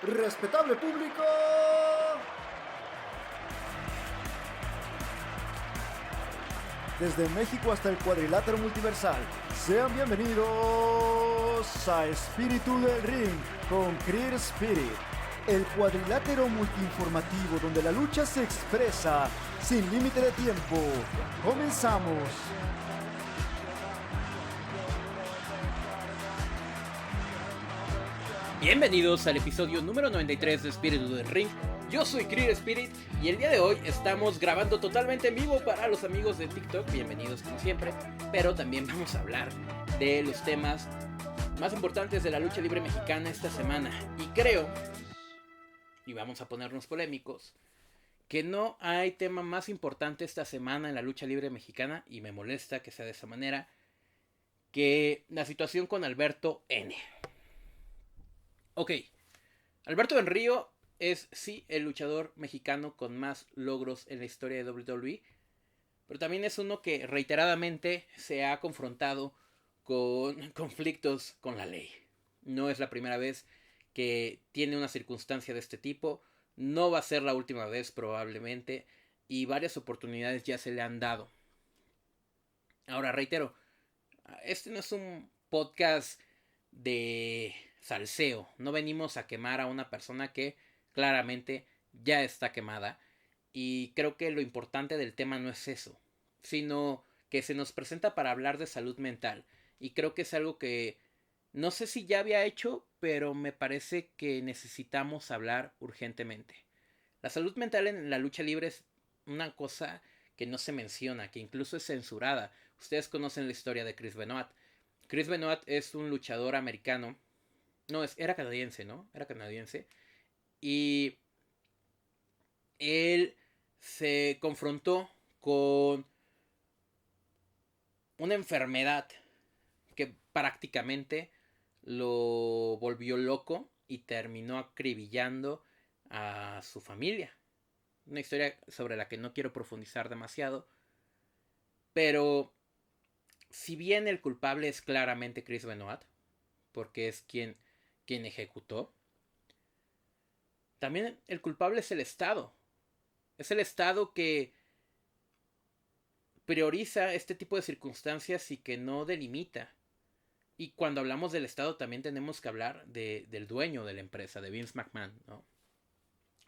Respetable público, desde México hasta el cuadrilátero multiversal, sean bienvenidos a Espíritu del Ring con Creer Spirit, el cuadrilátero multiinformativo donde la lucha se expresa sin límite de tiempo. ¡Comenzamos! Bienvenidos al episodio número 93 de Espíritu del Ring. Yo soy Creer Spirit y el día de hoy estamos grabando totalmente en vivo para los amigos de TikTok. Bienvenidos como siempre, pero también vamos a hablar de los temas más importantes de la lucha libre mexicana esta semana. Y creo, y vamos a ponernos polémicos, que no hay tema más importante esta semana en la lucha libre mexicana, y me molesta que sea de esa manera, que la situación con Alberto N. Ok, Alberto Del Río es sí el luchador mexicano con más logros en la historia de WWE, pero también es uno que reiteradamente se ha confrontado con conflictos con la ley. No es la primera vez que tiene una circunstancia de este tipo, no va a ser la última vez probablemente, y varias oportunidades ya se le han dado. Ahora reitero, este no es un podcast de salseo. No venimos a quemar a una persona que claramente ya está quemada. Y creo que lo importante del tema no es eso, sino que se nos presenta para hablar de salud mental. Y creo que es algo que no sé si ya había hecho, pero me parece que necesitamos hablar urgentemente. La salud mental en la lucha libre es una cosa que no se menciona, que incluso es censurada. Ustedes conocen la historia de Chris Benoit. Chris Benoit es un luchador americano. No, era canadiense, ¿no? Era canadiense. Y él se confrontó con una enfermedad que prácticamente lo volvió loco y terminó acribillando a su familia. Una historia sobre la que no quiero profundizar demasiado. Pero si bien el culpable es claramente Chris Benoit, porque es quien ejecutó, también el culpable es el Estado. Es el Estado que prioriza este tipo de circunstancias y que no delimita. Y cuando hablamos del Estado también tenemos que hablar del dueño de la empresa, de Vince McMahon, ¿no?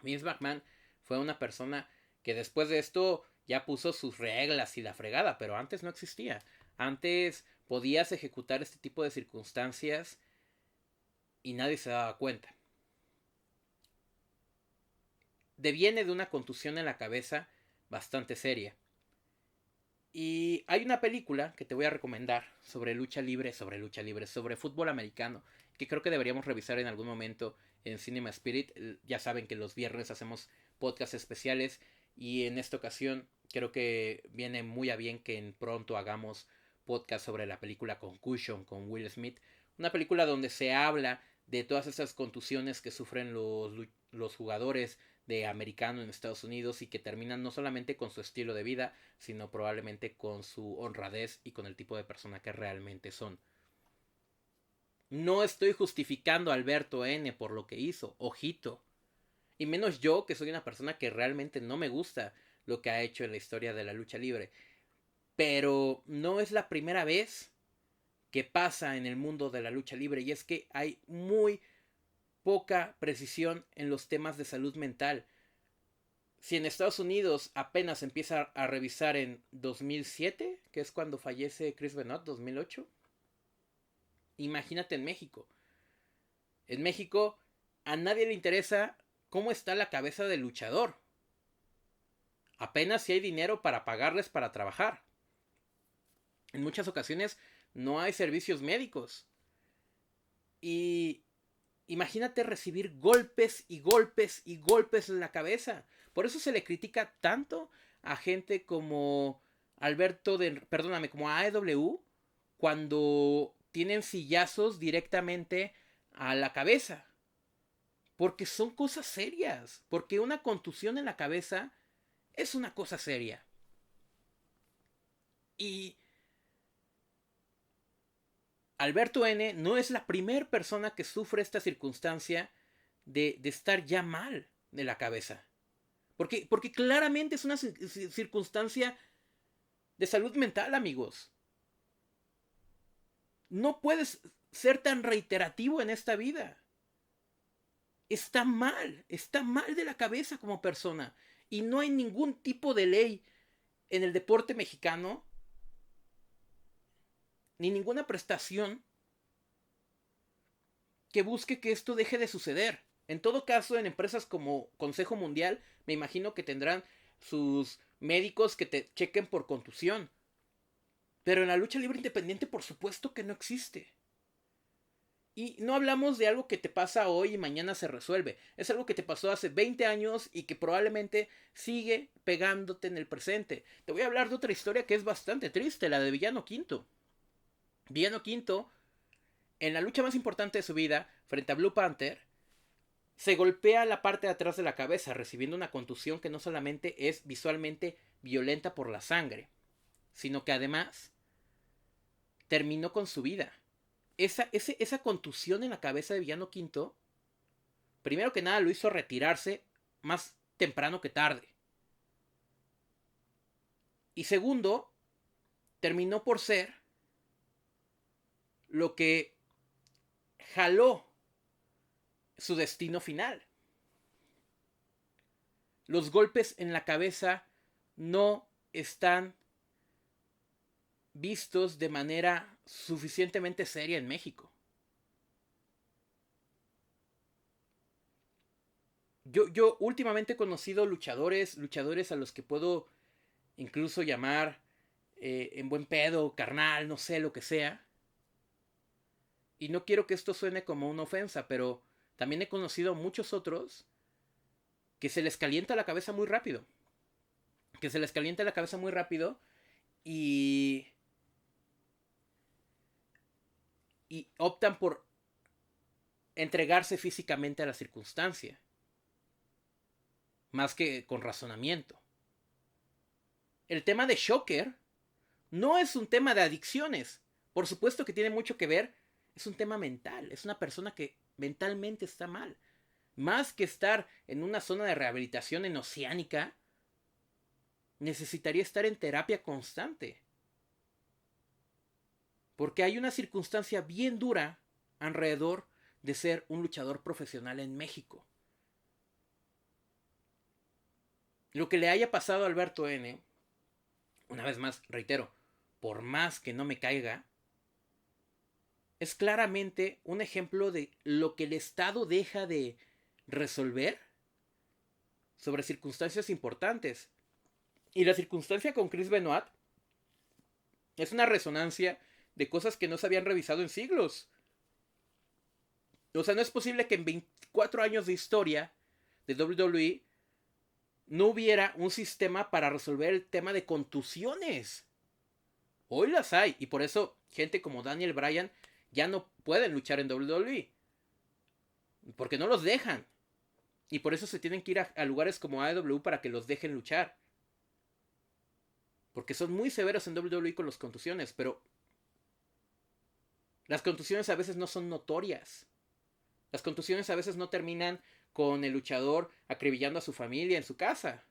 Vince McMahon fue una persona que después de esto ya puso sus reglas y la fregada, pero antes no existía. Antes podías ejecutar este tipo de circunstancias y nadie se daba cuenta. Deviene de una contusión en la cabeza bastante seria. Y hay una película que te voy a recomendar sobre lucha libre, sobre fútbol americano, que creo que deberíamos revisar en algún momento en Cinema Spirit. Ya saben que los viernes hacemos podcasts especiales y en esta ocasión creo que viene muy a bien que en pronto hagamos podcast sobre la película Concussion con Will Smith. Una película donde se habla de todas esas contusiones que sufren los jugadores de americano en Estados Unidos y que terminan no solamente con su estilo de vida, sino probablemente con su honradez y con el tipo de persona que realmente son. No estoy justificando a Alberto N por lo que hizo, ojito. Y menos yo, que soy una persona que realmente no me gusta lo que ha hecho en la historia de la lucha libre. Pero no es la primera vez que pasa en el mundo de la lucha libre, y es que hay muy poca precisión en los temas de salud mental. Si en Estados Unidos apenas empieza a revisar en 2007, que es cuando fallece Chris Benoit, 2008, imagínate en México. En México a nadie le interesa cómo está la cabeza del luchador. Apenas si hay dinero para pagarles para trabajar. En muchas ocasiones no hay servicios médicos. Y imagínate recibir golpes y golpes y golpes en la cabeza. Por eso se le critica tanto a gente como como a AEW, cuando tienen sillazos directamente a la cabeza. Porque son cosas serias. Porque una contusión en la cabeza es una cosa seria. Y Alberto N no es la primera persona que sufre esta circunstancia de estar ya mal de la cabeza. Porque claramente es una circunstancia de salud mental, amigos. No puedes ser tan reiterativo en esta vida. Está mal de la cabeza como persona. Y no hay ningún tipo de ley en el deporte mexicano, ni ninguna prestación que busque que esto deje de suceder. En todo caso, en empresas como Consejo Mundial, me imagino que tendrán sus médicos que te chequen por contusión. Pero en la lucha libre independiente, por supuesto que no existe. Y no hablamos de algo que te pasa hoy y mañana se resuelve. Es algo que te pasó hace 20 años y que probablemente sigue pegándote en el presente. Te voy a hablar de otra historia que es bastante triste, la de Villano Quinto. Villano Quinto, en la lucha más importante de su vida, frente a Blue Panther, se golpea la parte de atrás de la cabeza, recibiendo una contusión que no solamente es visualmente violenta por la sangre, sino que además terminó con su vida. Esa contusión en la cabeza de Villano Quinto, primero que nada lo hizo retirarse más temprano que tarde. Y segundo, terminó por ser lo que jaló su destino final. Los golpes en la cabeza no están vistos de manera suficientemente seria en México. Yo últimamente he conocido luchadores a los que puedo incluso llamar en buen pedo, carnal, no sé, lo que sea. Y no quiero que esto suene como una ofensa, pero también he conocido muchos otros que se les calienta la cabeza muy rápido. Y optan por entregarse físicamente a la circunstancia, más que con razonamiento. El tema de Shocker no es un tema de adicciones. Por supuesto que tiene mucho que ver. Es un tema mental. Es una persona que mentalmente está mal. Más que estar en una zona de rehabilitación en Oceánica, necesitaría estar en terapia constante. Porque hay una circunstancia bien dura alrededor de ser un luchador profesional en México. Lo que le haya pasado a Alberto N., una vez más, reitero, por más que no me caiga, es claramente un ejemplo de lo que el Estado deja de resolver sobre circunstancias importantes. Y la circunstancia con Chris Benoit es una resonancia de cosas que no se habían revisado en siglos. O sea, no es posible que en 24 años de historia de WWE no hubiera un sistema para resolver el tema de contusiones. Hoy las hay, y por eso gente como Daniel Bryan ya no pueden luchar en WWE. Porque no los dejan. Y por eso se tienen que ir a lugares como AEW para que los dejen luchar. Porque son muy severos en WWE con las contusiones, pero las contusiones a veces no son notorias. Las contusiones a veces no terminan con el luchador acribillando a su familia en su casa.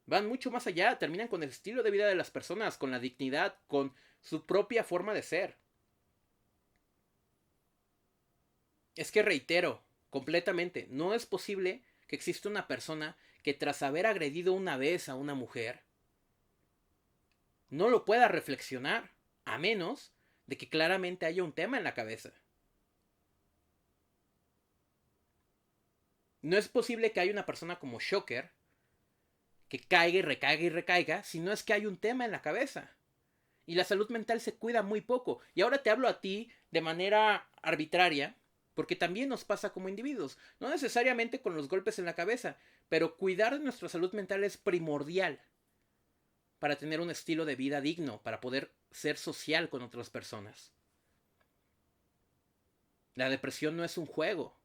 Van mucho más allá, terminan con el estilo de vida de las personas, con la dignidad, con su propia forma de ser. Es que reitero, completamente, no es posible que exista una persona que tras haber agredido una vez a una mujer, no lo pueda reflexionar, a menos de que claramente haya un tema en la cabeza. No es posible que haya una persona como Shocker que caiga y recaiga, si no es que hay un tema en la cabeza. Y la salud mental se cuida muy poco. Y ahora te hablo a ti de manera arbitraria, porque también nos pasa como individuos. No necesariamente con los golpes en la cabeza, pero cuidar de nuestra salud mental es primordial para tener un estilo de vida digno, para poder ser social con otras personas. La depresión no es un juego.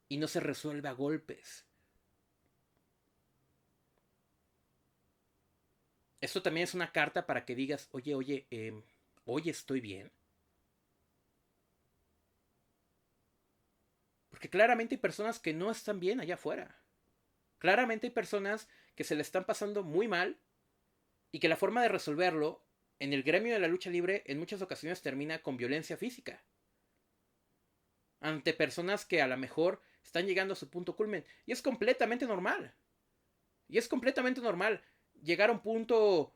Y no se resuelve a golpes. Esto también es una carta para que digas, oye, hoy estoy bien. Porque claramente hay personas que no están bien allá afuera. Claramente hay personas que se le están pasando muy mal y que la forma de resolverlo en el gremio de la lucha libre en muchas ocasiones termina con violencia física. Ante personas que a lo mejor están llegando a su punto culmen. Y es completamente normal. Y es completamente normal llegar a un punto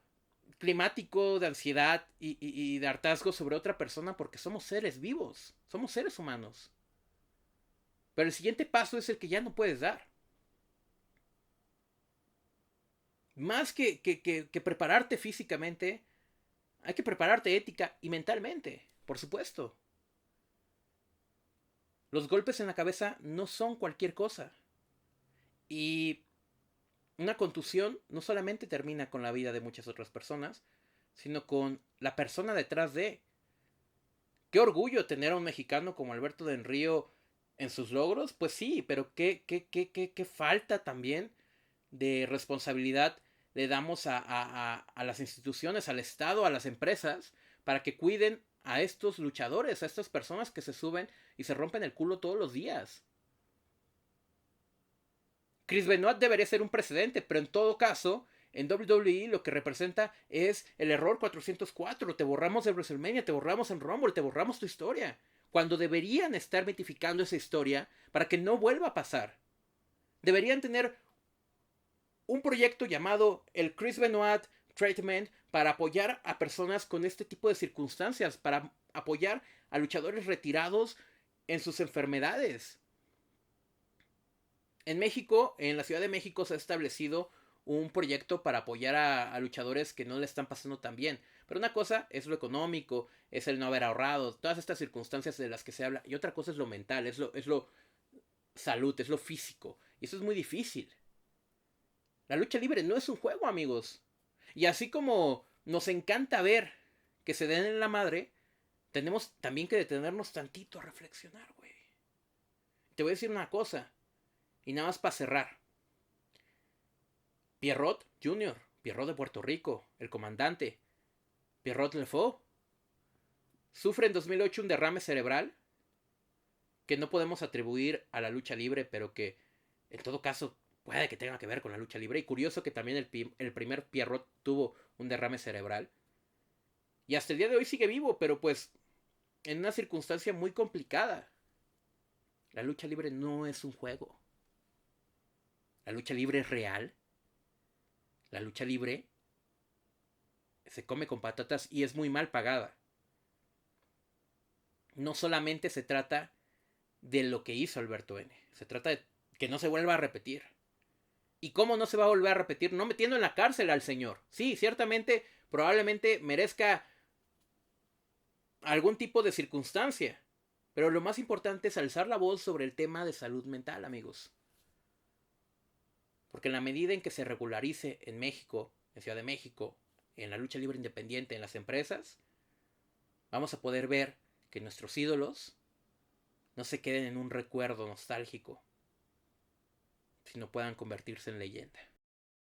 climático de ansiedad y de hartazgo sobre otra persona porque somos seres vivos. Somos seres humanos. Pero el siguiente paso es el que ya no puedes dar. Más que prepararte físicamente, hay que prepararte ética y mentalmente, por supuesto. Los golpes en la cabeza no son cualquier cosa. Y una contusión no solamente termina con la vida de muchas otras personas, sino con la persona detrás de. Qué orgullo tener a un mexicano como Alberto Del Río en sus logros, pues sí, pero qué falta también de responsabilidad le damos a las instituciones, al Estado, a las empresas, para que cuiden a estos luchadores, a estas personas que se suben y se rompen el culo todos los días. Chris Benoit debería ser un precedente, pero en todo caso, en WWE lo que representa es el error 404. Te borramos de WrestleMania, te borramos en Rumble, te borramos tu historia. Cuando deberían estar mitificando esa historia para que no vuelva a pasar. Deberían tener un proyecto llamado el Chris Benoit Treatment para apoyar a personas con este tipo de circunstancias, para apoyar a luchadores retirados en sus enfermedades. En México, en la Ciudad de México, se ha establecido un proyecto para apoyar a luchadores que no le están pasando tan bien. Pero una cosa es lo económico, es el no haber ahorrado, todas estas circunstancias de las que se habla. Y otra cosa es lo mental, es lo salud, es lo físico. Y eso es muy difícil. La lucha libre no es un juego, amigos. Y así como nos encanta ver que se den en la madre, tenemos también que detenernos tantito a reflexionar, güey. Te voy a decir una cosa. Y nada más para cerrar. Pierrot Jr., Pierrot de Puerto Rico, el comandante. Pierrot Lefaux. Sufre en 2008 un derrame cerebral que no podemos atribuir a la lucha libre, pero que en todo caso puede que tenga que ver con la lucha libre. Y curioso que también el primer Pierrot tuvo un derrame cerebral. Y hasta el día de hoy sigue vivo, pero pues en una circunstancia muy complicada. La lucha libre no es un juego. La lucha libre es real. La lucha libre se come con patatas y es muy mal pagada. No solamente se trata de lo que hizo Alberto N. Se trata de que no se vuelva a repetir. ¿Y cómo no se va a volver a repetir? No metiendo en la cárcel al señor. Sí, ciertamente, probablemente merezca algún tipo de circunstancia. Pero lo más importante es alzar la voz sobre el tema de salud mental, amigos. Porque en la medida en que se regularice en México, en Ciudad de México, en la lucha libre independiente, en las empresas, vamos a poder ver que nuestros ídolos no se queden en un recuerdo nostálgico, sino puedan convertirse en leyenda.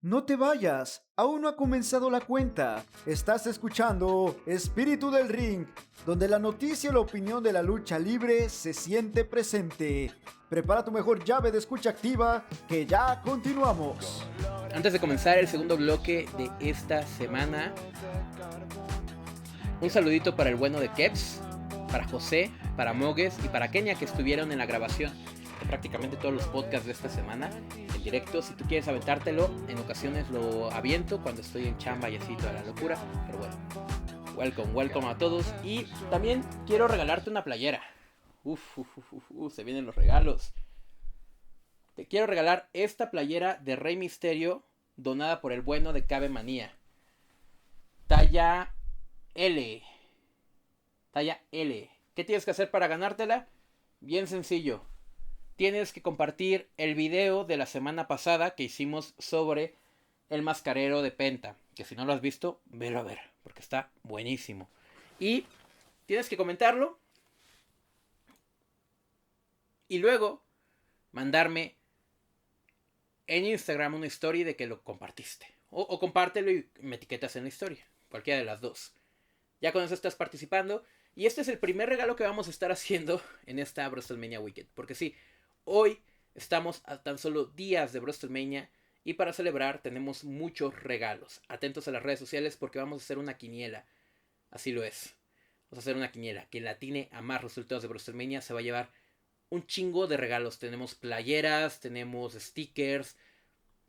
No te vayas, aún no ha comenzado la cuenta. Estás escuchando Espíritu del Ring, donde la noticia y la opinión de la lucha libre se siente presente. Prepara tu mejor llave de escucha activa, que ya continuamos. Antes de comenzar el segundo bloque de esta semana, un saludito para el bueno de Keps, para José, para Mogues y para Kenia, que estuvieron en la grabación de prácticamente todos los podcasts de esta semana en directo. Si tú quieres aventártelo, en ocasiones lo aviento cuando estoy en chamba y así toda la locura, pero bueno, welcome a todos. Y también quiero regalarte una playera. Se vienen los regalos. Te quiero regalar esta playera de Rey Misterio, donada por el bueno de Cabe Manía. Talla L. Talla L. ¿Qué tienes que hacer para ganártela? Bien sencillo. Tienes que compartir el video de la semana pasada que hicimos sobre el mascarero de Penta. Que si no lo has visto, velo a ver, porque está buenísimo. Y tienes que comentarlo. Y luego mandarme en Instagram una story de que lo compartiste. O compártelo y me etiquetas en la historia. Cualquiera de las dos. Ya con eso estás participando. Y este es el primer regalo que vamos a estar haciendo en esta WrestleMania Weekend. Porque sí, Hoy estamos a tan solo días de WrestleMania y para celebrar tenemos muchos regalos. Atentos a las redes sociales porque vamos a hacer una quiniela. Así lo es. Vamos a hacer una quiniela. Quien la atine a más resultados de WrestleMania se va a llevar un chingo de regalos. Tenemos playeras, tenemos stickers,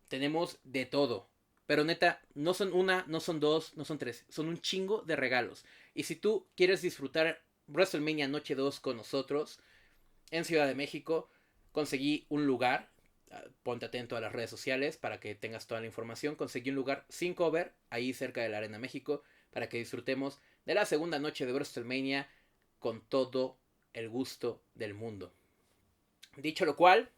tenemos de todo. Pero neta, no son una, no son dos, no son tres. Son un chingo de regalos. Y si tú quieres disfrutar WrestleMania Noche 2 con nosotros en Ciudad de México, conseguí un lugar. Ponte atento a las redes sociales para que tengas toda la información. Conseguí un lugar sin cover ahí cerca de la Arena México para que disfrutemos de la segunda noche de WrestleMania con todo el gusto del mundo. Dicho lo cual,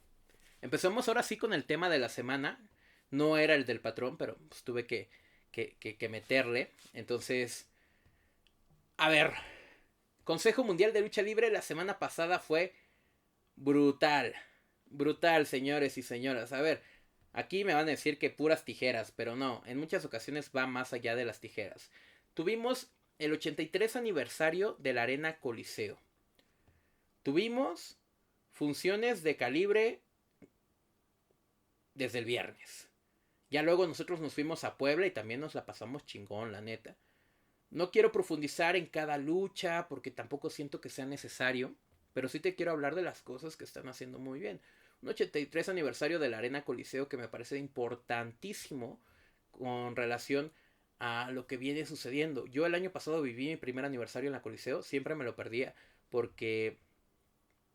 empezamos ahora sí con el tema de la semana. No era el del patrón, pero pues tuve que meterle. Entonces, a ver, Consejo Mundial de Lucha Libre la semana pasada fue brutal. Brutal, señores y señoras. A ver, aquí me van a decir que puras tijeras, pero no, en muchas ocasiones va más allá de las tijeras. Tuvimos el 83 aniversario de la Arena Coliseo. Tuvimos funciones de calibre desde el viernes. Ya luego nosotros nos fuimos a Puebla y también nos la pasamos chingón, la neta. No quiero profundizar en cada lucha porque tampoco siento que sea necesario, pero sí te quiero hablar de las cosas que están haciendo muy bien. Un 83 aniversario de la Arena Coliseo que me parece importantísimo con relación a lo que viene sucediendo. Yo el año pasado viví mi primer aniversario en la Coliseo, siempre me lo perdía porque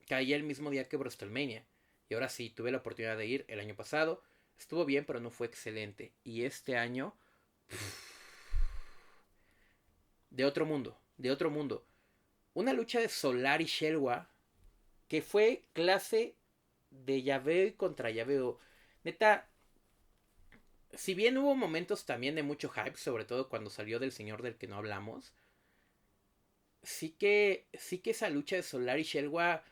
caía el mismo día que WrestleMania. Y ahora sí, tuve la oportunidad de ir el año pasado. Estuvo bien, pero no fue excelente. Y este año, de otro mundo, de otro mundo. Una lucha de Solar y Shelwa que fue clase de llaveo contra llaveo. Neta, si bien hubo momentos también de mucho hype, sobre todo cuando salió del señor del que no hablamos, sí que esa lucha de Solar y Shelwa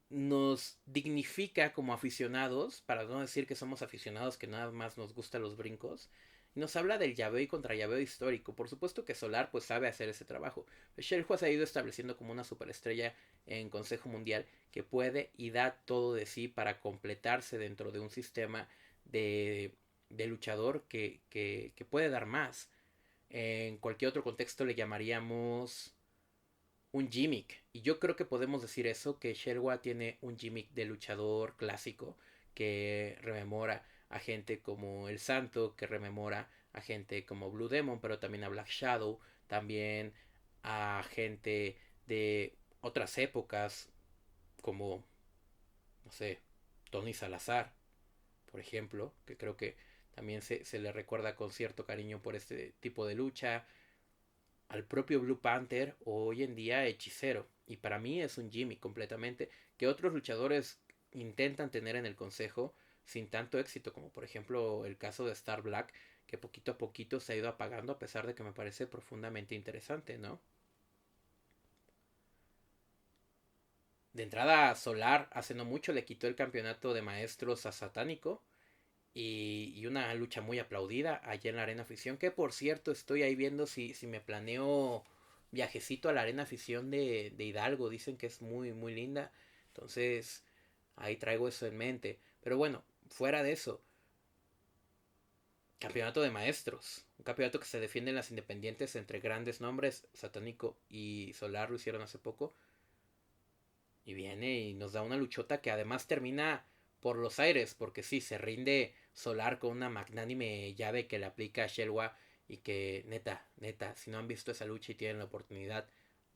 nos dignifica como aficionados, para no decir que somos aficionados que nada más nos gustan los brincos, y nos habla del llaveo y contra llaveo histórico. Por supuesto que Solar pues sabe hacer ese trabajo. Shelwa se ha ido estableciendo como una superestrella en Consejo Mundial que puede y da todo de sí para completarse dentro de un sistema de luchador que puede dar más. En cualquier otro contexto le llamaríamos un gimmick. Y yo creo que podemos decir eso, que Shelwa tiene un gimmick de luchador clásico que rememora a gente como El Santo, que rememora a gente como Blue Demon, pero también a Black Shadow, también a gente de otras épocas como, no sé, Tony Salazar, por ejemplo, que creo que también se le recuerda con cierto cariño por este tipo de lucha, al propio Blue Panther o hoy en día Hechicero. Y para mí es un Jimmy completamente que otros luchadores intentan tener en el consejo sin tanto éxito, como por ejemplo el caso de Star Black, que poquito a poquito se ha ido apagando a pesar de que me parece profundamente interesante, ¿no? De entrada, Solar hace no mucho le quitó el campeonato de maestros a Satánico y una lucha muy aplaudida allá en la Arena Afición, que por cierto estoy ahí viendo si me planeo viajecito a la Arena Afición de Hidalgo. Dicen que es muy muy linda, entonces ahí traigo eso en mente. Pero bueno, fuera de eso, campeonato de maestros, un campeonato que se defiende en las independientes entre grandes nombres. Satánico y Solar lo hicieron hace poco y viene y nos da una luchota que además termina por los aires, porque sí, se rinde Solar con una magnánime llave que le aplica a Shelwa y que neta, si no han visto esa lucha y tienen la oportunidad,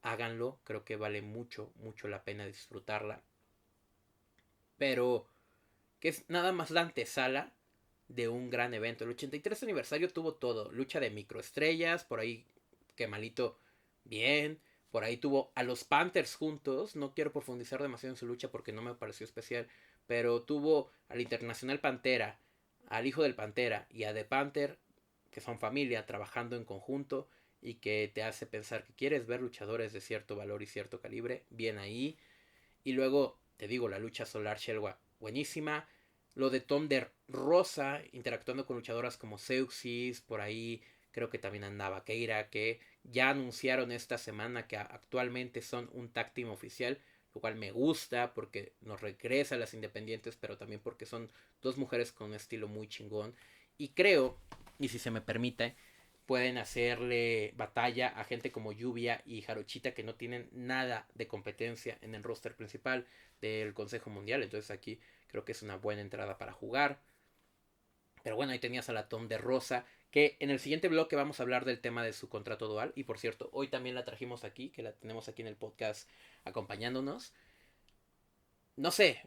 háganlo, creo que vale mucho, mucho la pena disfrutarla. Pero que es nada más la antesala de un gran evento. El 83 aniversario tuvo todo, lucha de microestrellas, por ahí que malito bien, por ahí tuvo a los Panthers juntos, no quiero profundizar demasiado en su lucha porque no me pareció especial, pero tuvo al Internacional Pantera, al hijo del Pantera y a The Panther, que son familia, trabajando en conjunto y que te hace pensar que quieres ver luchadores de cierto valor y cierto calibre, bien ahí. Y luego, te digo, la lucha Solar Shelwa, buenísima. Lo de Thunder Rosa, interactuando con luchadoras como Seuxis, por ahí creo que también andaba Keira, que ya anunciaron esta semana que actualmente son un tag team oficial. lo cual me gusta porque nos regresa a las independientes, pero también porque son dos mujeres con un estilo muy chingón. Y creo, y si se me permite, pueden hacerle batalla a gente como Lluvia y Jarochita, que no tienen nada de competencia en el roster principal del Consejo Mundial. Entonces aquí creo que es una buena entrada para jugar. Pero bueno, ahí tenías a la Tom de Rosa, que en el siguiente bloque vamos a hablar del tema de su contrato dual. Y por cierto, hoy también la trajimos aquí, que la tenemos aquí en el podcast acompañándonos. No sé,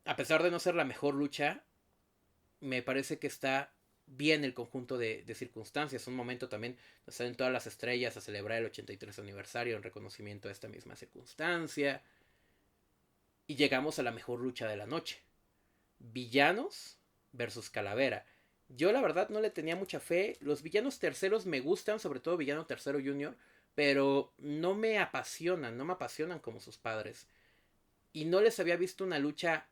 a pesar de no ser la mejor lucha, me parece que está bien el conjunto de circunstancias. Un momento también nos salen todas las estrellas a celebrar el 83 aniversario en reconocimiento a esta misma circunstancia. Y llegamos a la mejor lucha de la noche. Villanos versus Calavera. Yo la verdad no le tenía mucha fe. Los villanos terceros me gustan, sobre todo Villano Tercero Junior, pero no me apasionan como sus padres. Y no les había visto una lucha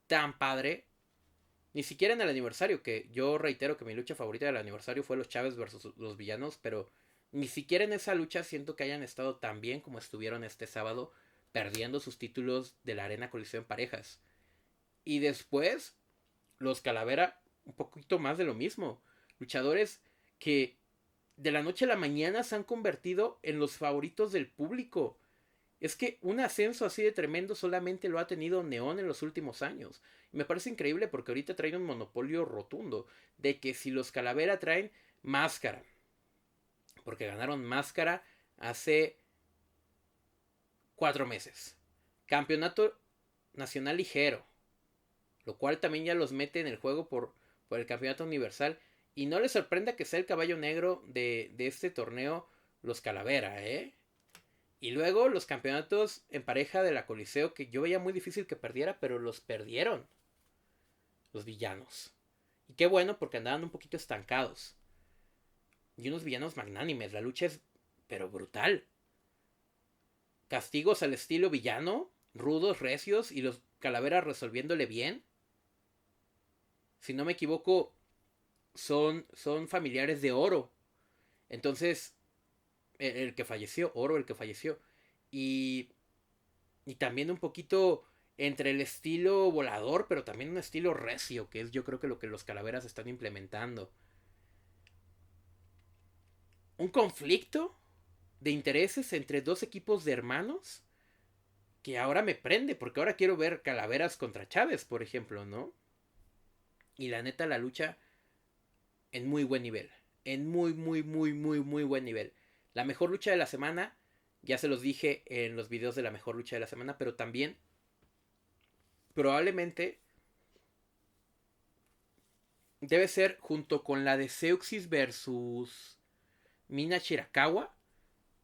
tan padre, ni siquiera en el aniversario, que yo reitero que mi lucha favorita del aniversario fue los Chávez versus los villanos, pero ni siquiera en esa lucha siento que hayan estado tan bien como estuvieron este sábado, perdiendo sus títulos de la Arena Coliseo en parejas. Y después, los Calavera, un poquito más de lo mismo. Luchadores que de la noche a la mañana se han convertido en los favoritos del público. Es que un ascenso así de tremendo solamente lo ha tenido Neón en los últimos años. Y me parece increíble porque ahorita traen un monopolio rotundo de que si los Calavera traen Máscara, porque ganaron Máscara hace 4 meses. Campeonato Nacional Ligero, lo cual también ya los mete en el juego por el Campeonato Universal. Y no les sorprenda que sea el caballo negro de este torneo los Calavera, ¿eh? Y luego los campeonatos en pareja de la Coliseo, que yo veía muy difícil que perdiera, pero los perdieron los villanos. Y qué bueno, porque andaban un poquito estancados. Y unos villanos magnánimes, la lucha es pero brutal. Castigos al estilo villano, rudos, recios, y los Calaveras resolviéndole bien. Si no me equivoco, son familiares de Oro. Entonces, el que falleció, Oro, el que falleció. Y también un poquito entre el estilo volador, pero también un estilo recio, que es yo creo que lo que los Calaveras están implementando. Un conflicto de intereses entre dos equipos de hermanos que ahora me prende, porque ahora quiero ver Calaveras contra Chávez, por ejemplo, ¿no? Y la neta, la lucha en muy buen nivel. En muy buen nivel. La mejor lucha de la semana, ya se los dije en los videos de la mejor lucha de la semana, pero también probablemente debe ser junto con la de Seuxis versus Mina Shirakawa,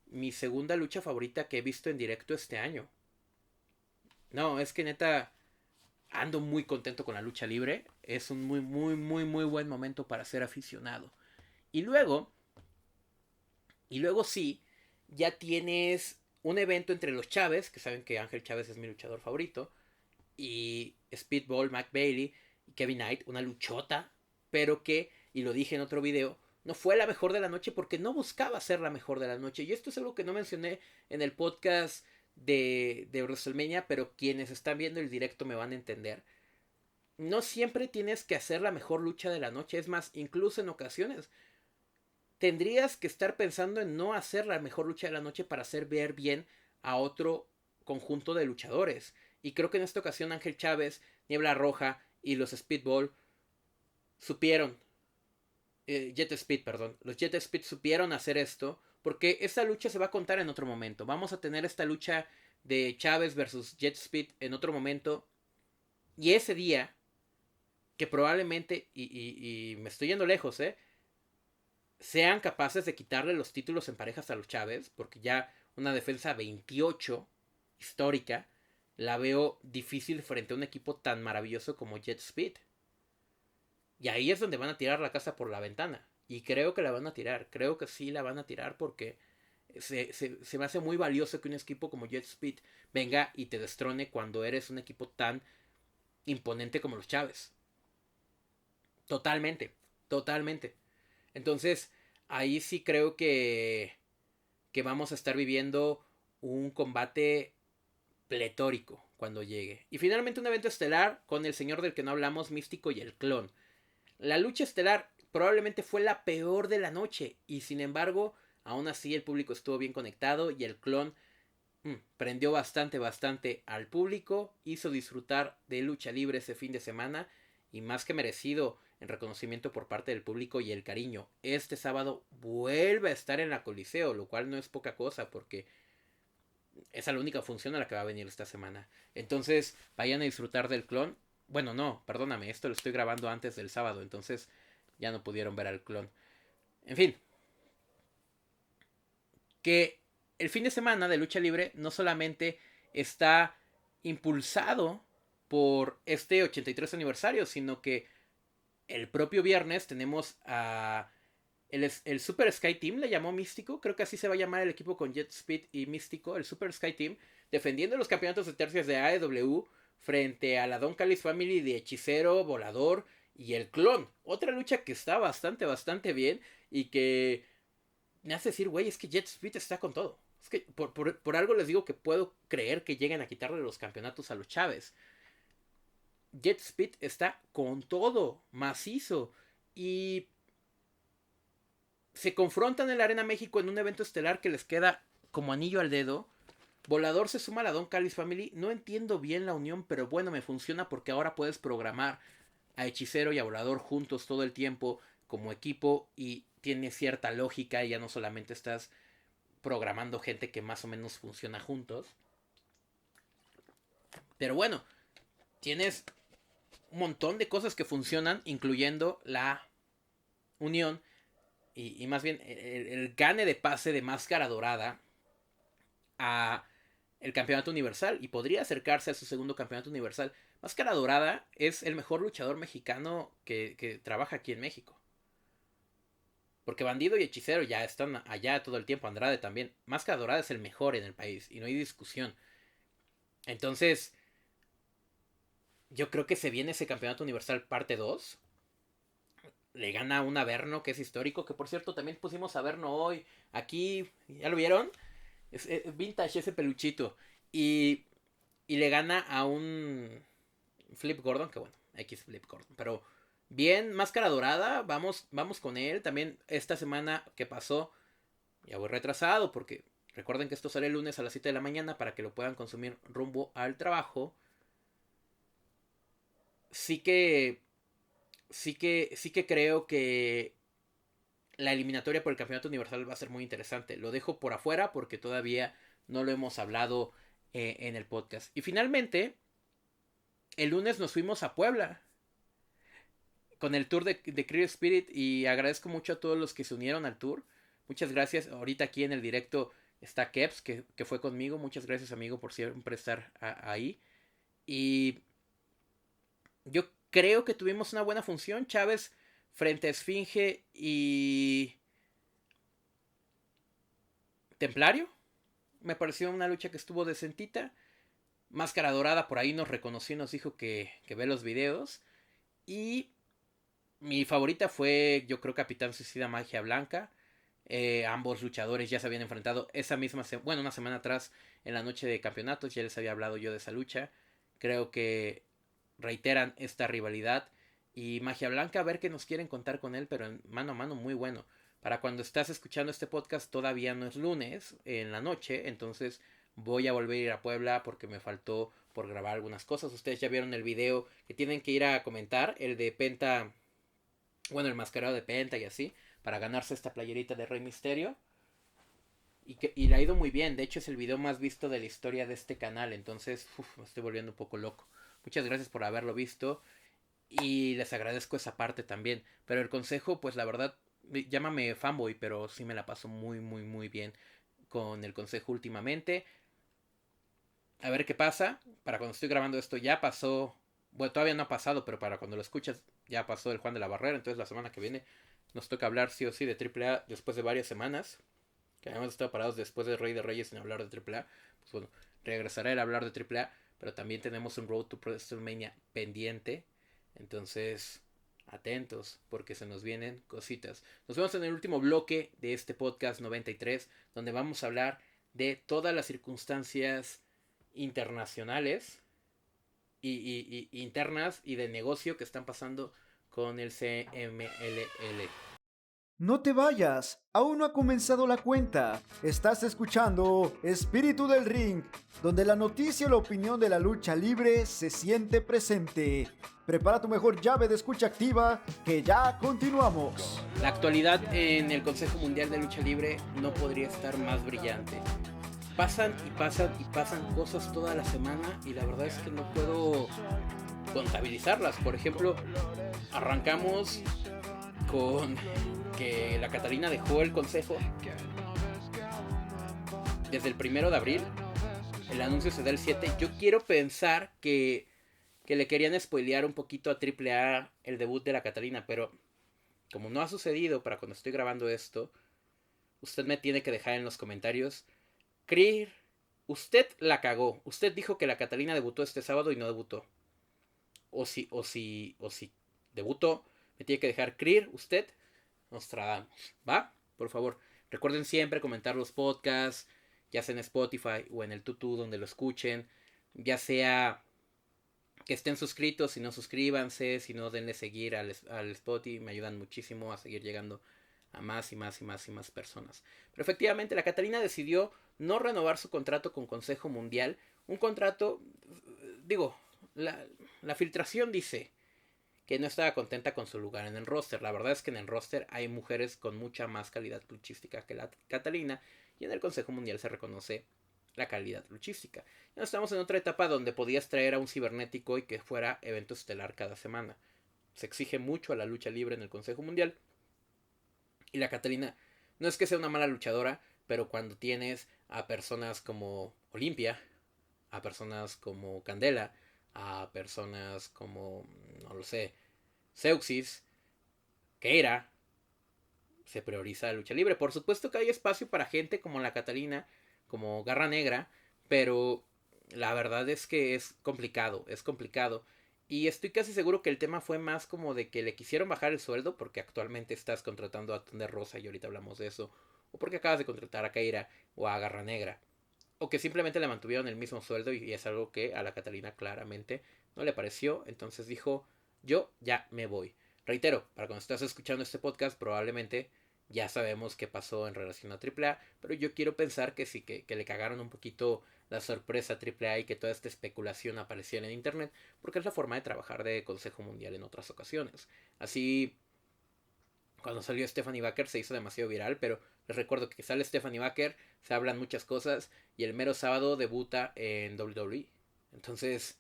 mi segunda lucha favorita que he visto en directo este año. No, es que neta ando muy contento con la lucha libre. Es un muy buen momento para ser aficionado. Y luego sí, ya tienes un evento entre los Chávez, que saben que Ángel Chávez es mi luchador favorito, y Speedball, Mac Bailey y Kevin Knight, una luchota, pero que, y lo dije en otro video, no fue la mejor de la noche porque no buscaba ser la mejor de la noche. Y esto es algo que no mencioné en el podcast de WrestleMania, pero quienes están viendo el directo me van a entender. No siempre tienes que hacer la mejor lucha de la noche. Es más, incluso en ocasiones tendrías que estar pensando en no hacer la mejor lucha de la noche para hacer ver bien a otro conjunto de luchadores. Y creo que en esta ocasión Ángel Chávez, Niebla Roja y los Speedball supieron, Jet Speed, perdón, los Jet Speed supieron hacer esto, porque esta lucha se va a contar en otro momento. Vamos a tener esta lucha de Chávez versus Jet Speed en otro momento. Y ese día, que probablemente, y me estoy yendo lejos, sean capaces de quitarle los títulos en parejas a los Chávez, porque ya una defensa 28 histórica la veo difícil frente a un equipo tan maravilloso como Jet Speed. Y ahí es donde van a tirar la casa por la ventana. Y creo que la van a tirar. Creo que sí la van a tirar porque se me hace muy valioso que un equipo como Jet Speed venga y te destrone cuando eres un equipo tan imponente como los Chávez. Totalmente. Entonces, ahí sí creo que vamos a estar viviendo un combate pletórico cuando llegue. Y finalmente un evento estelar con el señor del que no hablamos, Místico y el Clon. La lucha estelar probablemente fue la peor de la noche y sin embargo, aún así el público estuvo bien conectado y el Clon prendió bastante al público, hizo disfrutar de lucha libre ese fin de semana y más que merecido en reconocimiento por parte del público y el cariño. Este sábado vuelve a estar en la Coliseo, lo cual no es poca cosa porque esa es la única función a la que va a venir esta semana. Entonces, vayan a disfrutar del Clon. Bueno, no, perdóname, esto lo estoy grabando antes del sábado, entonces ya no pudieron ver al Clon. En fin, que el fin de semana de lucha libre no solamente está impulsado por este 83 aniversario, sino que el propio viernes tenemos a el Super Sky Team, le llamó Místico, creo que así se va a llamar el equipo con Jet Speed y Místico, el Super Sky Team, defendiendo los campeonatos de tercias de AEW frente a la Don Callis Family de Hechicero, Volador y el Clon. Otra lucha que está bastante bien y que me hace decir, güey, es que Jet Speed está con todo. Es que por algo les digo que puedo creer que lleguen a quitarle los campeonatos a los Chávez. Jet Speed está con todo, macizo. Y se confrontan en la Arena México en un evento estelar que les queda como anillo al dedo. Volador se suma a la Don Callis Family. No entiendo bien la unión, pero bueno, me funciona porque ahora puedes programar a Hechicero y a Volador juntos todo el tiempo como equipo y tiene cierta lógica y ya no solamente estás programando gente que más o menos funciona juntos. Pero bueno, tienes un montón de cosas que funcionan, incluyendo la unión y más bien el gane de pase de Máscara Dorada a el campeonato universal y podría acercarse a su segundo campeonato universal. Máscara Dorada es el mejor luchador mexicano que trabaja aquí en México. Porque Bandido y Hechicero ya están allá todo el tiempo. Andrade también. Máscara Dorada es el mejor en el país. Y no hay discusión. Entonces, yo creo que se viene ese campeonato universal parte 2. Le gana un Averno que es histórico. Que por cierto también pusimos Averno hoy. Aquí, ¿ya lo vieron? Es vintage ese peluchito. Y le gana a un Flip Gordon. Que bueno, X Flip Gordon. Pero bien, Máscara Dorada, vamos con él. También esta semana que pasó, ya voy retrasado porque recuerden que esto sale el lunes a las 7 de la mañana para que lo puedan consumir rumbo al trabajo. Sí que creo que la eliminatoria por el campeonato universal va a ser muy interesante. Lo dejo por afuera porque todavía no lo hemos hablado en el podcast. Y finalmente, el lunes nos fuimos a Puebla con el tour de Creative Spirit y agradezco mucho a todos los que se unieron al tour. Muchas gracias. Ahorita aquí en el directo está Keps, que fue conmigo. Muchas gracias, amigo, por siempre estar ahí. Y yo creo que tuvimos una buena función. Chávez frente a Esfinge y Templario. Me pareció una lucha que estuvo decentita. Máscara Dorada por ahí nos reconoció y nos dijo que ve los videos. Y mi favorita fue, yo creo, Capitán Suicida Magia Blanca. Ambos luchadores ya se habían enfrentado esa misma una semana atrás en la noche de campeonatos. Ya les había hablado yo de esa lucha. Creo que reiteran esta rivalidad. Y Magia Blanca, a ver qué nos quieren contar con él, pero mano a mano muy bueno. Para cuando estás escuchando este podcast todavía no es lunes en la noche, entonces voy a volver a ir a Puebla porque me faltó por grabar algunas cosas. Ustedes ya vieron el video que tienen que ir a comentar, el de Penta, bueno, el mascarado de Penta y así, para ganarse esta playerita de Rey Misterio. Y le ha ido muy bien, de hecho es el video más visto de la historia de este canal, entonces me estoy volviendo un poco loco. Muchas gracias por haberlo visto y les agradezco esa parte también. Pero el consejo, pues la verdad, llámame fanboy, pero sí me la paso muy bien con el consejo últimamente. A ver qué pasa. Para cuando estoy grabando esto ya pasó. Bueno, todavía no ha pasado, pero para cuando lo escuchas ya pasó el Juan de la Barrera. Entonces la semana que viene nos toca hablar sí o sí de AAA después de varias semanas. Que habíamos estado parados después de Rey de Reyes sin hablar de AAA. Pues bueno, regresará el hablar de AAA. Pero también tenemos un Road to WrestleMania pendiente. Entonces, atentos porque se nos vienen cositas. Nos vemos en el último bloque de este podcast 93, donde vamos a hablar de todas las circunstancias internacionales y internas y de negocio que están pasando con el CMLL. No te vayas, aún no ha comenzado la cuenta. Estás escuchando Espíritu del Ring, donde la noticia y la opinión de la lucha libre se siente presente. Prepara tu mejor llave de escucha activa, que ya continuamos. La actualidad en el Consejo Mundial de Lucha Libre no podría estar más brillante. Pasan y pasan y pasan cosas toda la semana y la verdad es que no puedo contabilizarlas. Por ejemplo, arrancamos con que la Catalina dejó el consejo desde el 1 de abril. El anuncio se da el 7. Yo quiero pensar que le querían spoilear un poquito a AAA el debut de la Catalina, pero como no ha sucedido para cuando estoy grabando esto, usted me tiene que dejar en los comentarios: Creer, usted la cagó. Usted dijo que la Catalina debutó este sábado y no debutó. O si debutó, me tiene que dejar Creer, usted, Nostradamus, ¿va? Por favor, recuerden siempre comentar los podcasts, ya sea en Spotify o en el Tutu donde lo escuchen, ya sea que estén suscritos, si no suscríbanse, si no denle seguir al Spotify, me ayudan muchísimo a seguir llegando a más y más y más y más personas. Pero efectivamente la Catalina decidió no renovar su contrato con Consejo Mundial, un contrato, digo, la filtración dice que no estaba contenta con su lugar en el roster. La verdad es que en el roster hay mujeres con mucha más calidad luchística que la Catalina, y en el Consejo Mundial se reconoce la calidad luchística. Ya estamos en otra etapa donde podías traer a un cibernético y que fuera evento estelar cada semana. Se exige mucho a la lucha libre en el Consejo Mundial. Y la Catalina no es que sea una mala luchadora, pero cuando tienes a personas como Olimpia, a personas como Candela, a personas como, no lo sé, Seuxis, Keira, se prioriza la lucha libre. Por supuesto que hay espacio para gente como la Catalina, como Garra Negra, pero la verdad es que es complicado, es complicado. Y estoy casi seguro que el tema fue más como de que le quisieron bajar el sueldo porque actualmente estás contratando a Thunder Rosa y ahorita hablamos de eso. O porque acabas de contratar a Keira o a Garra Negra. O que simplemente le mantuvieron el mismo sueldo y es algo que a la Catalina claramente no le pareció. Entonces dijo, yo ya me voy. Reitero, para cuando estás escuchando este podcast probablemente ya sabemos qué pasó en relación a AAA, pero yo quiero pensar que sí, que le cagaron un poquito la sorpresa a AAA y que toda esta especulación apareciera en internet, porque es la forma de trabajar de Consejo Mundial en otras ocasiones. Así, cuando salió Stephanie Baker se hizo demasiado viral, pero les recuerdo que sale Stephanie Baker, se hablan muchas cosas y el mero sábado debuta en WWE. Entonces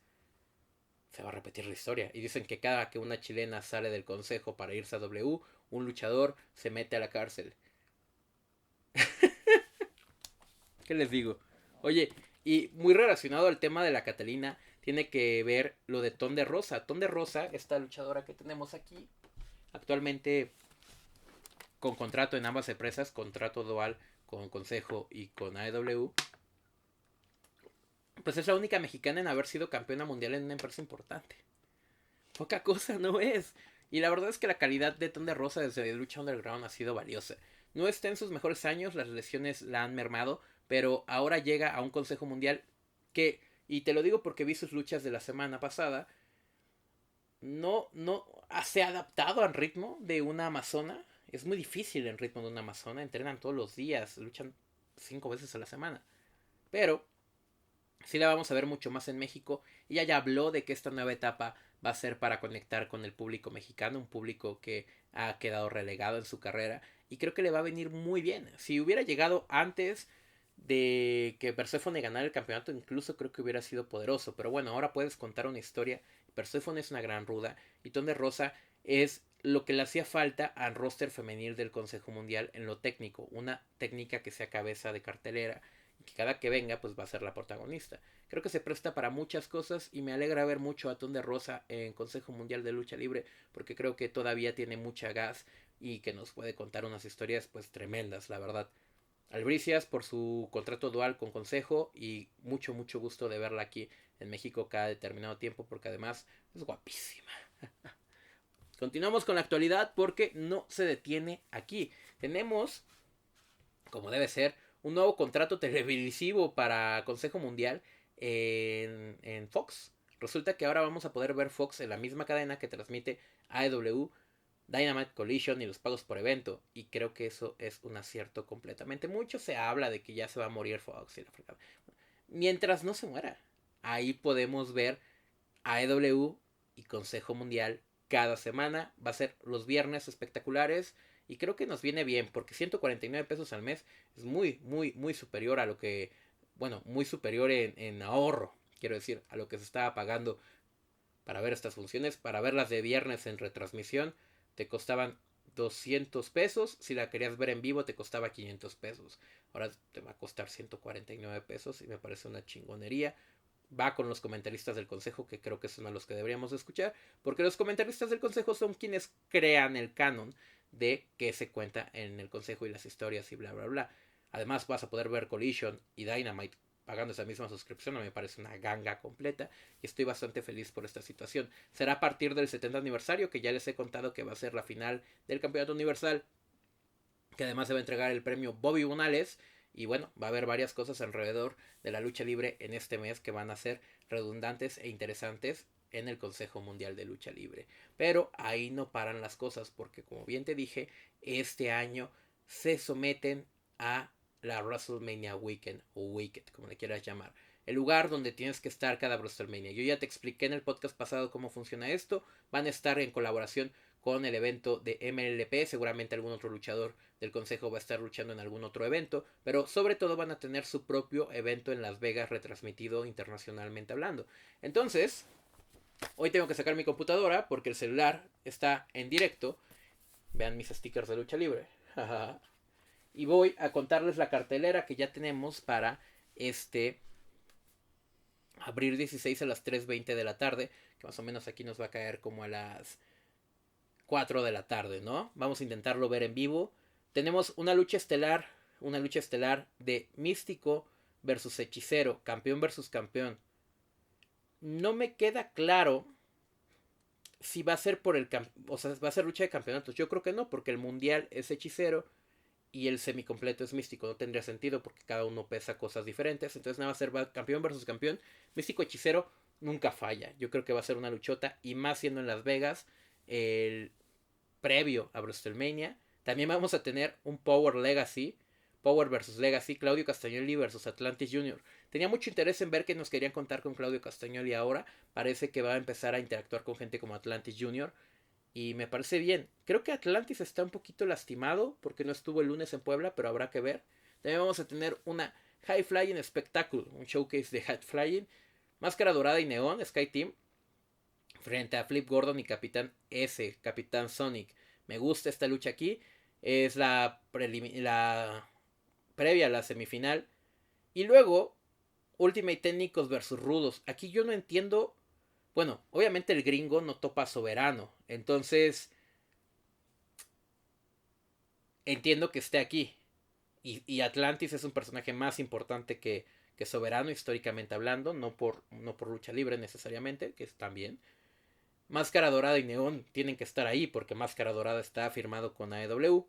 se va a repetir la historia. Y dicen que cada que una chilena sale del consejo para irse a W, un luchador se mete a la cárcel. ¿Qué les digo? Oye, y muy relacionado al tema de la Catalina, tiene que ver lo de Thunder Rosa. Thunder Rosa, esta luchadora que tenemos aquí, actualmente con contrato en ambas empresas, contrato dual con Consejo y con AEW, pues es la única mexicana en haber sido campeona mundial en una empresa importante. Poca cosa no es. Y la verdad es que la calidad de Thunder Rosa desde Lucha Underground ha sido valiosa. No está en sus mejores años, las lesiones la han mermado, pero ahora llega a un Consejo Mundial que, y te lo digo porque vi sus luchas de la semana pasada, no se ha adaptado al ritmo de una amazona. Es muy difícil el ritmo de una amazona, entrenan todos los días, luchan 5 veces a la semana. Pero sí la vamos a ver mucho más en México. Y ella ya habló de que esta nueva etapa va a ser para conectar con el público mexicano, un público que ha quedado relegado en su carrera. Y creo que le va a venir muy bien. Si hubiera llegado antes de que Persephone ganara el campeonato, incluso creo que hubiera sido poderoso. Pero bueno, ahora puedes contar una historia. Persephone es una gran ruda. Y Thunder Rosa es lo que le hacía falta al roster femenil del Consejo Mundial en lo técnico. Una técnica que sea cabeza de cartelera, que cada que venga pues va a ser la protagonista. Creo que se presta para muchas cosas y me alegra ver mucho a Thunder Rosa en Consejo Mundial de Lucha Libre, porque creo que todavía tiene mucha gas y que nos puede contar unas historias pues tremendas, la verdad. Albricias por su contrato dual con Consejo y mucho gusto de verla aquí en México cada determinado tiempo, porque además es guapísima. Continuamos con la actualidad porque no se detiene aquí. Tenemos, como debe ser, un nuevo contrato televisivo para Consejo Mundial. en Fox. Resulta que ahora vamos a poder ver Fox en la misma cadena que transmite AEW, Dynamite, Collision y los pagos por evento. Y creo que eso es un acierto completamente. Mucho se habla de que ya se va a morir Fox y la fregada. Mientras no se muera, ahí podemos ver AEW y Consejo Mundial cada semana. Va a ser los viernes espectaculares. Y creo que nos viene bien, porque 149 pesos al mes es muy, muy, muy superior a lo que... Bueno, muy superior en ahorro, quiero decir, a lo que se estaba pagando para ver estas funciones. Para verlas de viernes en retransmisión te costaban 200 pesos. Si la querías ver en vivo te costaba 500 pesos. Ahora te va a costar 149 pesos y me parece una chingonería. Va con los comentaristas del consejo, que creo que son a los que deberíamos escuchar, porque los comentaristas del consejo son quienes crean el canon de qué se cuenta en el consejo y las historias y bla bla bla. Además vas a poder ver Collision y Dynamite pagando esa misma suscripción. Me parece una ganga completa y estoy bastante feliz por esta situación. Será a partir del 70 aniversario, que ya les he contado que va a ser la final del campeonato universal, que además se va a entregar el premio Bobby Bonales. Y bueno, va a haber varias cosas alrededor de la lucha libre en este mes que van a ser redundantes e interesantes en el Consejo Mundial de Lucha Libre. Pero ahí no paran las cosas, porque como bien te dije, este año se someten a la WrestleMania Weekend o Wicked, como le quieras llamar. El lugar donde tienes que estar cada WrestleMania. Yo ya te expliqué en el podcast pasado cómo funciona esto. Van a estar en colaboración con el evento de MLP. Seguramente algún otro luchador del consejo va a estar luchando en algún otro evento, pero sobre todo van a tener su propio evento en Las Vegas, retransmitido internacionalmente hablando. Entonces, hoy tengo que sacar mi computadora porque el celular está en directo. Vean mis stickers de lucha libre. Y voy a contarles la cartelera que ya tenemos para abril 16 a las 3:20 de la tarde, que más o menos aquí nos va a caer como a las 4 de la tarde, ¿no? Vamos a intentarlo ver en vivo. Tenemos una lucha estelar de Místico versus Hechicero, campeón versus campeón. No me queda claro si va a ser por o sea, va a ser lucha de campeonatos. Yo creo que no, porque el mundial es Hechicero y el semicompleto es Místico. No tendría sentido porque cada uno pesa cosas diferentes. Entonces nada va a ser campeón versus campeón. Místico Hechicero nunca falla. Yo creo que va a ser una luchota, y más siendo en Las Vegas, el previo a WrestleMania. También vamos a tener un Power versus Legacy, Claudio Castagnoli versus Atlantis Jr. Tenía mucho interés en ver qué nos querían contar con Claudio Castagnoli ahora. Parece que va a empezar a interactuar con gente como Atlantis Jr. y me parece bien. Creo que Atlantis está un poquito lastimado porque no estuvo el lunes en Puebla, pero habrá que ver. También vamos a tener una High Flying Spectacle, un showcase de High Flying, Máscara Dorada y Neón, Sky Team, frente a Flip Gordon y Capitán Capitán Sonic. Me gusta esta lucha aquí. Es la previa a la semifinal. Y luego, Ultimate Técnicos versus Rudos. Aquí yo no entiendo. Bueno, obviamente el gringo no topa a Soberano. Entonces, entiendo que esté aquí. Y Atlantis es un personaje más importante que Soberano, históricamente hablando. No por lucha libre necesariamente, que están bien. Máscara Dorada y Neón tienen que estar ahí porque Máscara Dorada está firmado con AEW.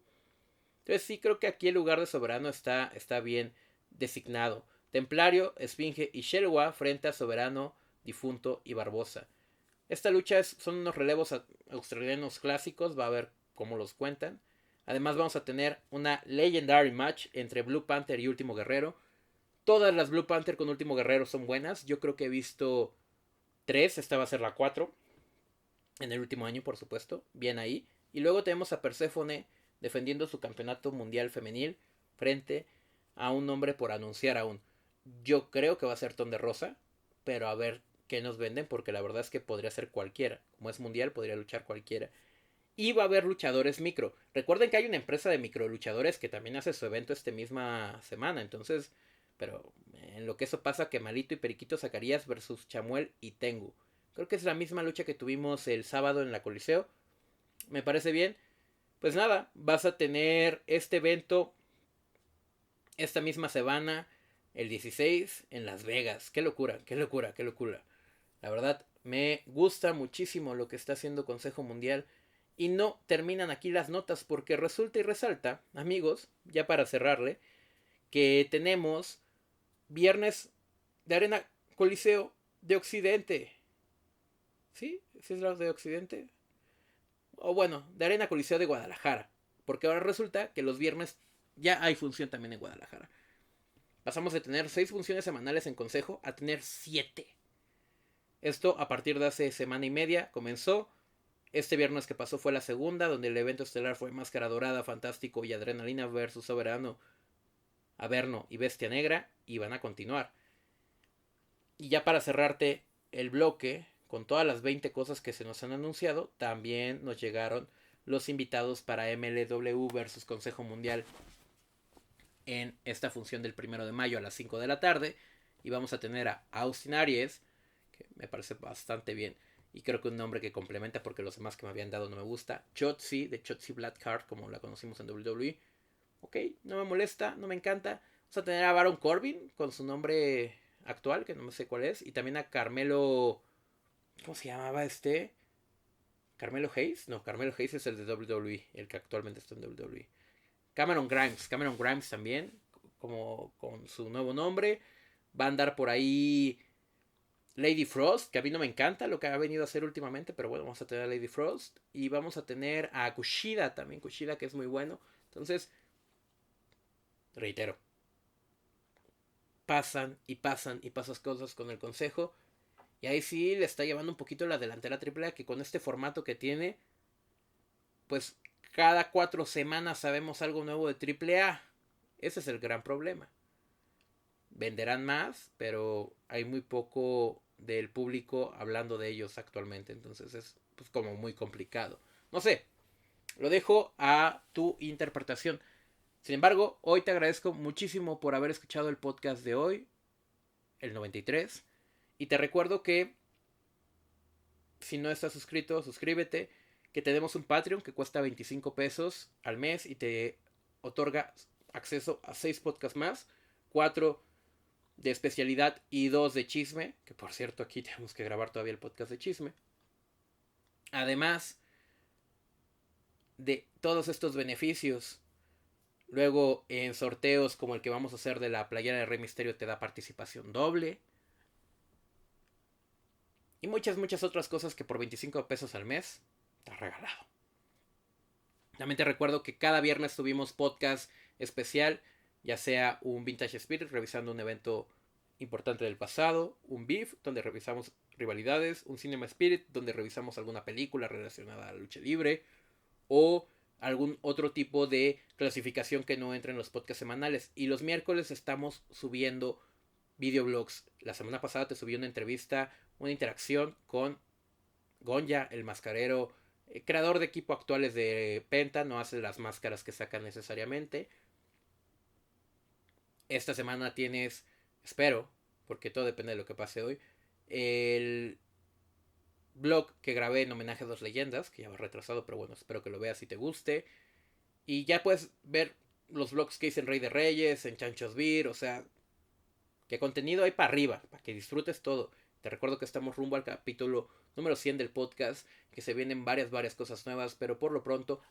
Entonces sí creo que aquí el lugar de Soberano está bien designado. Templario, Esfinge y Shelwa frente a Soberano, Difunto y Barbosa. Esta lucha son unos relevos australianos clásicos. Va a ver cómo los cuentan. Además vamos a tener una Legendary Match entre Blue Panther y Último Guerrero. Todas las Blue Panther con Último Guerrero son buenas. Yo creo que he visto 3. Esta va a ser la 4. En el último año, por supuesto. Bien ahí. Y luego tenemos a Perséfone defendiendo su campeonato mundial femenil frente a un nombre por anunciar aún. Yo creo que va a ser Ton de Rosa, pero a ver qué nos venden, porque la verdad es que podría ser cualquiera. Como es mundial, podría luchar cualquiera. Y va a haber luchadores micro. Recuerden que hay una empresa de micro luchadores que también hace su evento esta misma semana. Entonces, pero en lo que eso pasa, que Malito y Periquito Zacarías versus Chamuel y Tengu. Creo que es la misma lucha que tuvimos el sábado en la Coliseo. Me parece bien. Pues nada, vas a tener este evento esta misma semana, el 16, en Las Vegas. Qué locura, qué locura, qué locura. La verdad, me gusta muchísimo lo que está haciendo Consejo Mundial. Y no terminan aquí las notas, porque resulta y resalta, amigos, ya para cerrarle, que tenemos viernes de arena Coliseo de Occidente. ¿Sí? ¿Sí es la de Occidente? O bueno, de Arena Coliseo de Guadalajara. Porque ahora resulta que los viernes ya hay función también en Guadalajara. Pasamos de tener 6 funciones semanales en Consejo a tener 7. Esto a partir de hace semana y media comenzó. Este viernes que pasó fue la segunda, donde el evento estelar fue Máscara Dorada, Fantástico y Adrenalina versus Soberano, Averno y Bestia Negra. Y van a continuar. Y ya para cerrarte el bloque, con todas las 20 cosas que se nos han anunciado, también nos llegaron los invitados para MLW versus Consejo Mundial en esta función del 1 de mayo a las 5 de la tarde. Y vamos a tener a Austin Aries, que me parece bastante bien. Y creo que un nombre que complementa porque los demás que me habían dado no me gusta. Shotzi, de Shotzi Blackheart, como la conocimos en WWE. Ok, no me molesta, no me encanta. Vamos a tener a Baron Corbin con su nombre actual, que no sé cuál es. Y también a Carmelo... ¿Cómo se llamaba este? ¿Carmelo Hayes? No, Carmelo Hayes es el de WWE, el que actualmente está en WWE. Cameron Grimes también, como con su nuevo nombre. Va a andar por ahí Lady Frost, que a mí no me encanta lo que ha venido a hacer últimamente, pero bueno, vamos a tener a Lady Frost. Y vamos a tener a Kushida también, Kushida que es muy bueno. Entonces, reitero, pasan cosas con el consejo. Y ahí sí le está llevando un poquito la delantera AAA, que con este formato que tiene, pues cada 4 semanas sabemos algo nuevo de AAA. Ese es el gran problema. Venderán más, pero hay muy poco del público hablando de ellos actualmente. Entonces es pues como muy complicado. No sé, lo dejo a tu interpretación. Sin embargo, hoy te agradezco muchísimo por haber escuchado el podcast de hoy, el 93. Y te recuerdo que si no estás suscrito, suscríbete. Que tenemos un Patreon que cuesta 25 pesos al mes y te otorga acceso a 6 podcasts más. 4 de especialidad y 2 de chisme. Que por cierto, aquí tenemos que grabar todavía el podcast de chisme. Además de todos estos beneficios, luego en sorteos como el que vamos a hacer de la playera de Rey Misterio te da participación doble. Y muchas otras cosas que por 25 pesos al mes está regalado. También te recuerdo que cada viernes subimos podcast especial, ya sea un Vintage Spirit revisando un evento importante del pasado, un Beef donde revisamos rivalidades, un Cinema Spirit donde revisamos alguna película relacionada a la lucha libre o algún otro tipo de clasificación que no entra en los podcasts semanales. Y los miércoles estamos subiendo videoblogs. La semana pasada te subí una entrevista, una interacción con Gonja, el mascarero, creador de equipo actuales de Penta. No hace las máscaras que sacan necesariamente. Esta semana tienes, espero, porque todo depende de lo que pase hoy, el blog que grabé en homenaje a 2 leyendas, que ya va retrasado, pero bueno, espero que lo veas y te guste. Y ya puedes ver los blogs que hice en Rey de Reyes, en Chanchos Beer, o sea, que contenido hay para arriba, para que disfrutes todo. Te recuerdo que estamos rumbo al capítulo número 100 del podcast, que se vienen varias cosas nuevas, pero por lo pronto...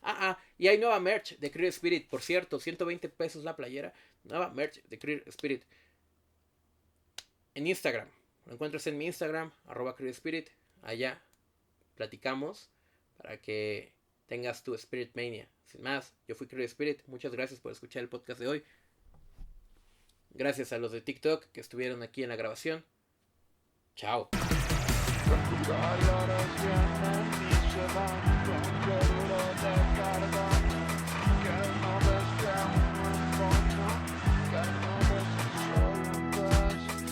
y hay nueva merch de Creer Spirit, por cierto, 120 pesos la playera, nueva merch de Creer Spirit. En Instagram, lo encuentras en mi Instagram, @CreerSpirit, allá platicamos para que tengas tu Spirit Mania. Sin más, yo fui Creer Spirit, muchas gracias por escuchar el podcast de hoy. Gracias a los de TikTok que estuvieron aquí en la grabación. Chao.